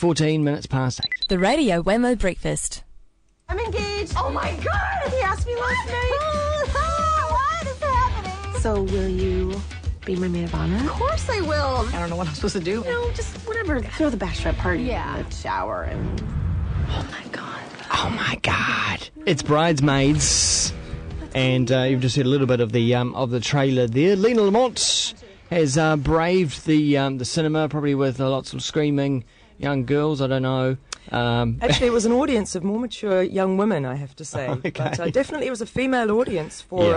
14 minutes past 8. The Radio Wammo Breakfast. I'm engaged. Oh my God! He asked me last night. What is happening? So will you be my maid of honor? Of course I will. I don't know what I'm supposed to do. Just whatever. Throw the bachelorette party. Yeah. In the shower and... Oh my God. Oh my God. It's Bridesmaids. And you've just heard a little bit of the trailer there. Lena Lamont has braved the cinema, probably with lots of screaming young girls, I don't know. Actually, it was an audience of more mature young women, I have to say. Okay. But definitely it was a female audience for...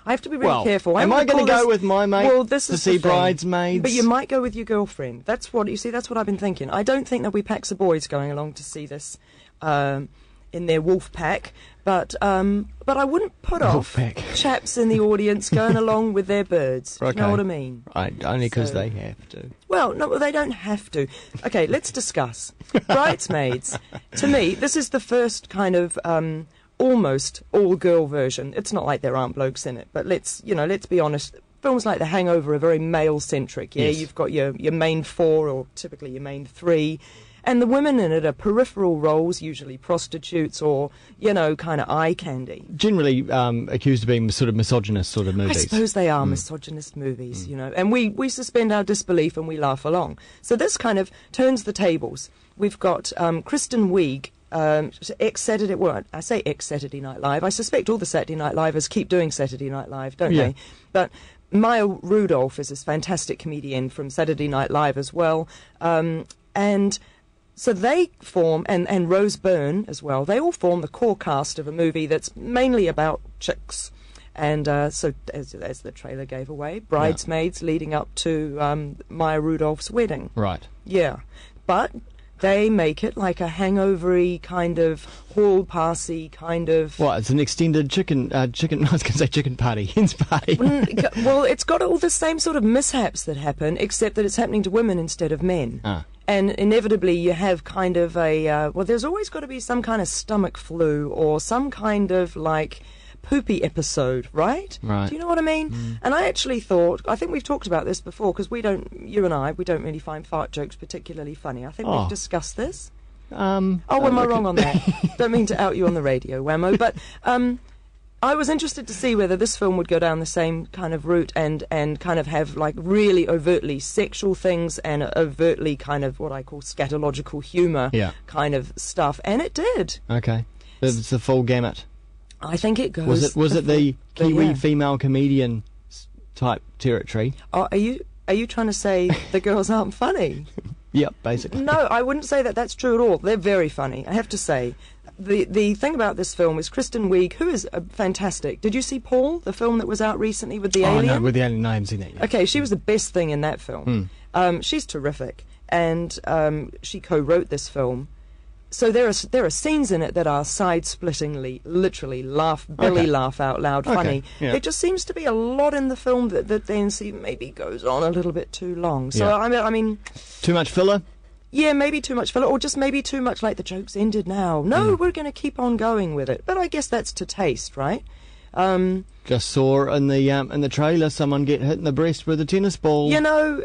I have to be really careful. Am I going to go with my mate to see Bridesmaids? But you might go with your girlfriend. That's what I've been thinking. I don't think there'll be packs of boys going along to see this in their wolf pack. But I wouldn't put off chaps in the audience going along with their birds. Okay. You know what I mean? Right, only because they have to. Well, no, they don't have to. Okay, let's discuss. Bridesmaids. To me, this is the first kind of almost all-girl version. It's not like there aren't blokes in it, but let's be honest. Films like The Hangover are very male-centric. Yeah, yes. You've got your main four, or typically your main three. And the women in it are peripheral roles, usually prostitutes or, kind of eye candy. Generally accused of being sort of misogynist sort of movies. I suppose they are misogynist movies, and we suspend our disbelief and we laugh along. So this kind of turns the tables. We've got Kristen Wiig, ex-Saturday, well, I say ex-Saturday Night Live. I suspect all the Saturday Night Livers keep doing Saturday Night Live, don't they? But Maya Rudolph is this fantastic comedian from Saturday Night Live as well. And... So they form, and Rose Byrne as well, they all form the core cast of a movie that's mainly about chicks. And so, as the trailer gave away, Bridesmaids leading up to Maya Rudolph's wedding. Right. Yeah. But they make it like a hangover-y kind of hall passy kind of... What, it's an extended chicken, I was going to say chicken party, hen's party. Well, it's got all the same sort of mishaps that happen, except that it's happening to women instead of men. And inevitably you have kind of a... there's always got to be some kind of stomach flu or some kind of, poopy episode, right? Right. Do you know what I mean? And I actually thought... I think we've talked about this before, because we don't really find fart jokes particularly funny. I think we've discussed this. Am I wrong on that? Don't mean to out you on the radio, Wammo, but... I was interested to see whether this film would go down the same kind of route and kind of have really overtly sexual things and overtly kind of what I call scatological humour kind of stuff, and it did. Okay, it's the full gamut. I think it goes. Was it the Kiwi female comedian type territory? Are you trying to say the girls aren't funny? Yep, basically. No, I wouldn't say that. That's true at all. They're very funny, I have to say. The thing about this film is Kristen Wiig, who is fantastic. Did you see Paul, the film that was out recently with the alien? Oh, no, with the alien, no, I haven't seen that yet. Okay, she was the best thing in that film. She's terrific, and she co-wrote this film. So there are scenes in it that are side-splittingly, literally laugh out loud funny. Yeah. It just seems to be a lot in the film that then maybe goes on a little bit too long. So I mean, too much filler. Yeah, maybe too much filler, or just maybe too much like the joke's ended now. No, we're going to keep on going with it. But I guess that's to taste, right? Just saw in the trailer someone get hit in the breast with a tennis ball.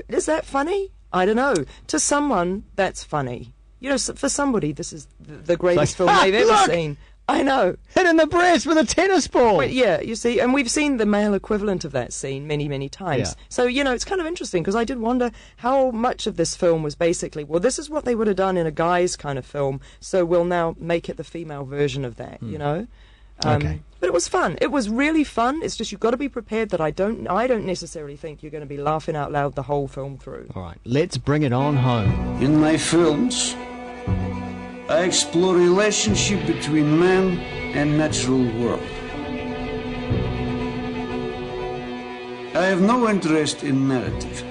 Is that funny? I don't know. To someone, that's funny. For somebody, this is the greatest film they've ever seen. I know. Hit in the breast with a tennis ball. Well, yeah, you see, and we've seen the male equivalent of that scene many, many times. Yeah. So, it's kind of interesting, because I did wonder how much of this film was basically, well, this is what they would have done in a guy's kind of film, so we'll now make it the female version of that, Okay. But it was fun. It was really fun. It's just you've got to be prepared that I don't necessarily think you're going to be laughing out loud the whole film through. All right, let's bring it on home. In my films, I explore relationship between man and natural world. I have no interest in narrative.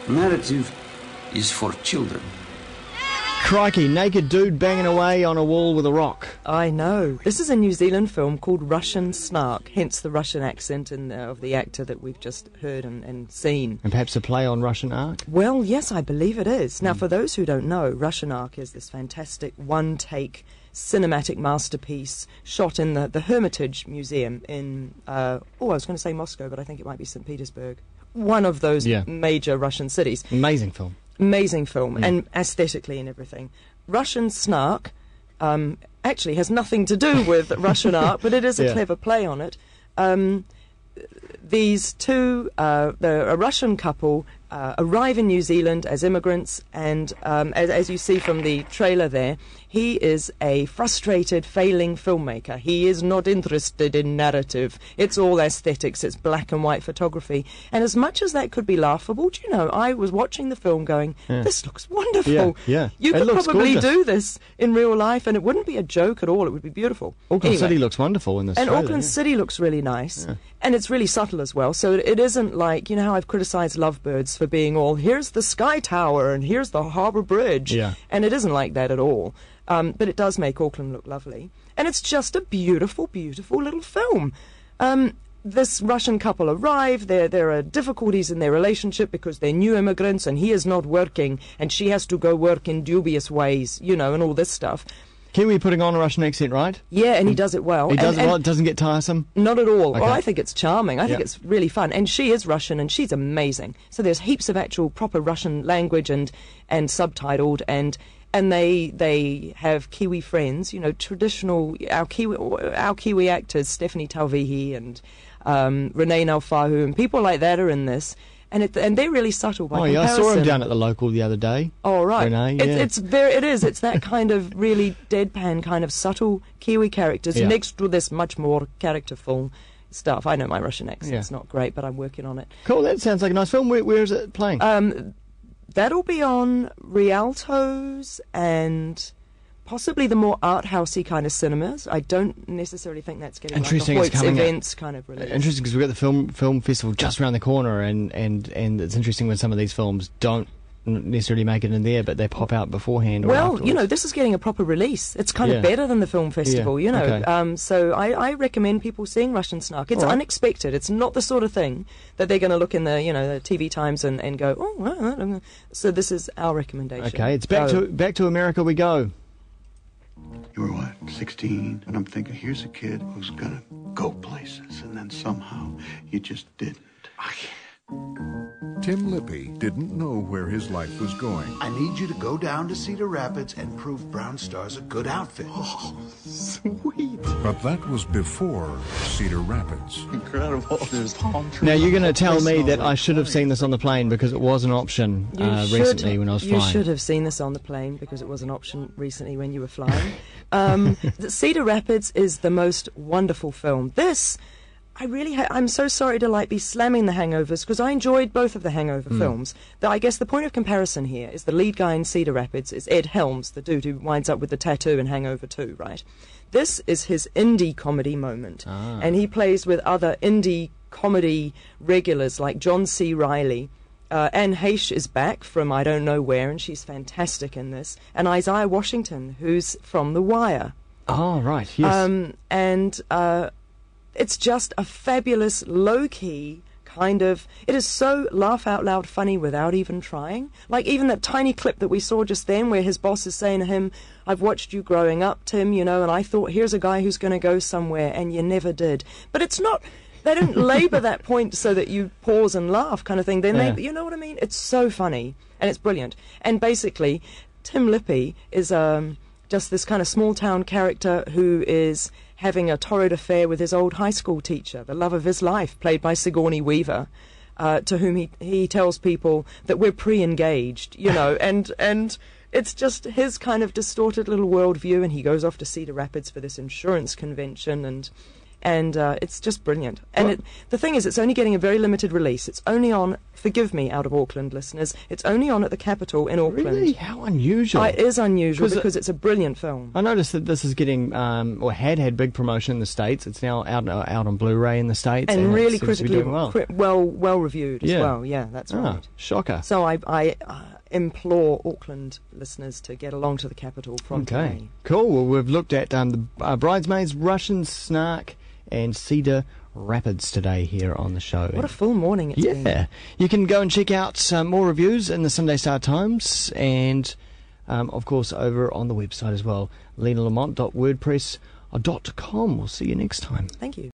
Narrative is for children. Crikey, naked dude banging away on a wall with a rock. I know. This is a New Zealand film called Russian Snark, hence the Russian accent of the actor that we've just heard and seen. And perhaps a play on Russian art? Well, yes, I believe it is. Now, for those who don't know, Russian Ark is this fantastic one-take cinematic masterpiece shot in the Hermitage Museum in, I was going to say Moscow, but I think it might be St. Petersburg. one of those Yeah. major Russian cities. Amazing film. Amazing film, and aesthetically and everything. Russian Snark actually has nothing to do with Russian art, but it is a Yeah. clever play on it. These two, a Russian couple, arrive in New Zealand as immigrants, and as you see from the trailer there, he is a frustrated, failing filmmaker. He is not interested in narrative. It's all aesthetics. It's black and white photography. And as much as that could be laughable, do you know, I was watching the film going, this looks wonderful. Yeah. You It could looks probably gorgeous. do this in real life, and it wouldn't be a joke at all. It would be beautiful. Auckland Anyway. City looks wonderful in this And trailer, Auckland yeah. City looks really nice, and it's really subtle as well. So it isn't like, you know how I've criticised Lovebirds for being all, here's the Sky Tower and here's the Harbour Bridge. Yeah. And it isn't like that at all. But it does make Auckland look lovely. And it's just a beautiful, beautiful little film. This Russian couple arrive, there are difficulties in their relationship because they're new immigrants and he is not working and she has to go work in dubious ways, you know, and all this stuff. Kiwi putting on a Russian accent, right? Yeah, and he does it well. He does it And- well. It doesn't get tiresome. Not at all. Okay. Well, I think it's charming. I think Yeah. it's really fun. And she is Russian, and she's amazing. So there's heaps of actual proper Russian language and subtitled, and they have Kiwi friends, you know, traditional, our Kiwi actors, Stephanie Tauvihi and Renee Naufahu, and people like that are in this. And they're really subtle by comparison. I saw him down at the local the other day. Oh, right. Renee, yeah. It's that kind of really deadpan, kind of subtle Kiwi characters Yeah. next to this much more characterful stuff. I know my Russian accent's Yeah. not great, but I'm working on it. Cool, that sounds like a nice film. Where is it playing? That'll be on Rialto's and possibly the more art housey kind of cinemas. I don't necessarily think that's getting like Interesting, the it's Hoyts coming out. events kind of release. Interesting because we've got the film festival just around the corner, and it's interesting when some of these films don't necessarily make it in there, but they pop out beforehand. Or Well, afterwards. you know, this is getting a proper release. It's kind Yeah. of better than the film festival, Yeah, you know. okay. So I recommend people seeing Russian Snark. It's All right. unexpected. It's not the sort of thing that they're going to look in the, you know, the TV Times and go, oh. So this is our recommendation. Okay, it's back to America we go. You were what, 16? And I'm thinking, here's a kid who's gonna go places, and then somehow you just didn't. Tim Lippy didn't know where his life was going. I need you to go down to Cedar Rapids and prove Brown Star's a good outfit. Oh, sweet. But that was before Cedar Rapids. Incredible. There's palm trees. Now you're going to tell me that I should have seen this on the plane because it was an option recently when I was flying. You should have seen this on the plane because it was an option recently when you were flying. Cedar Rapids is the most wonderful film. This, I really, I'm so sorry to be slamming The Hangovers because I enjoyed both of the Hangover films. I guess the point of comparison here is the lead guy in Cedar Rapids is Ed Helms, the dude who winds up with the tattoo in Hangover 2, right? This is his indie comedy moment, and he plays with other indie comedy regulars like John C. Reilly. Anne Heche is back from I don't know where, and she's fantastic in this. And Isaiah Washington, who's from The Wire. Oh, right, yes. It's just a fabulous, low-key kind of... It is so laugh-out-loud funny without even trying. Like even that tiny clip that we saw just then where his boss is saying to him, I've watched you growing up, Tim, you know, and I thought, here's a guy who's going to go somewhere, and you never did. But it's not... They don't labour that point so that you pause and laugh kind of thing. Then you know what I mean? It's so funny, and it's brilliant. And basically, Tim Lippy is just this kind of small-town character who is having a torrid affair with his old high school teacher, the love of his life, played by Sigourney Weaver, to whom he tells people that we're pre-engaged, you know, and it's just his kind of distorted little worldview, and he goes off to Cedar Rapids for this insurance convention, and it's just brilliant. And the thing is, it's only getting a very limited release. It's only on, forgive me, out of Auckland listeners, it's only on at the Capitol in Auckland. Really? How unusual. It is unusual because it's a brilliant film. I noticed that this is getting, or had big promotion in the States. It's now out on Blu-ray in the States. And really it seems to be critically doing well. well reviewed as well. Yeah, that's right. Shocker. So I implore Auckland listeners to get along to the Capitol from today. Cool. Well, we've looked at the Bridesmaids, Russian Snark, and Cedar Rapids today here on the show. What a full morning it's been. Yeah. You can go and check out some more reviews in the Sunday Star Times and, of course, over on the website as well, lenalamont.wordpress.com. We'll see you next time. Thank you.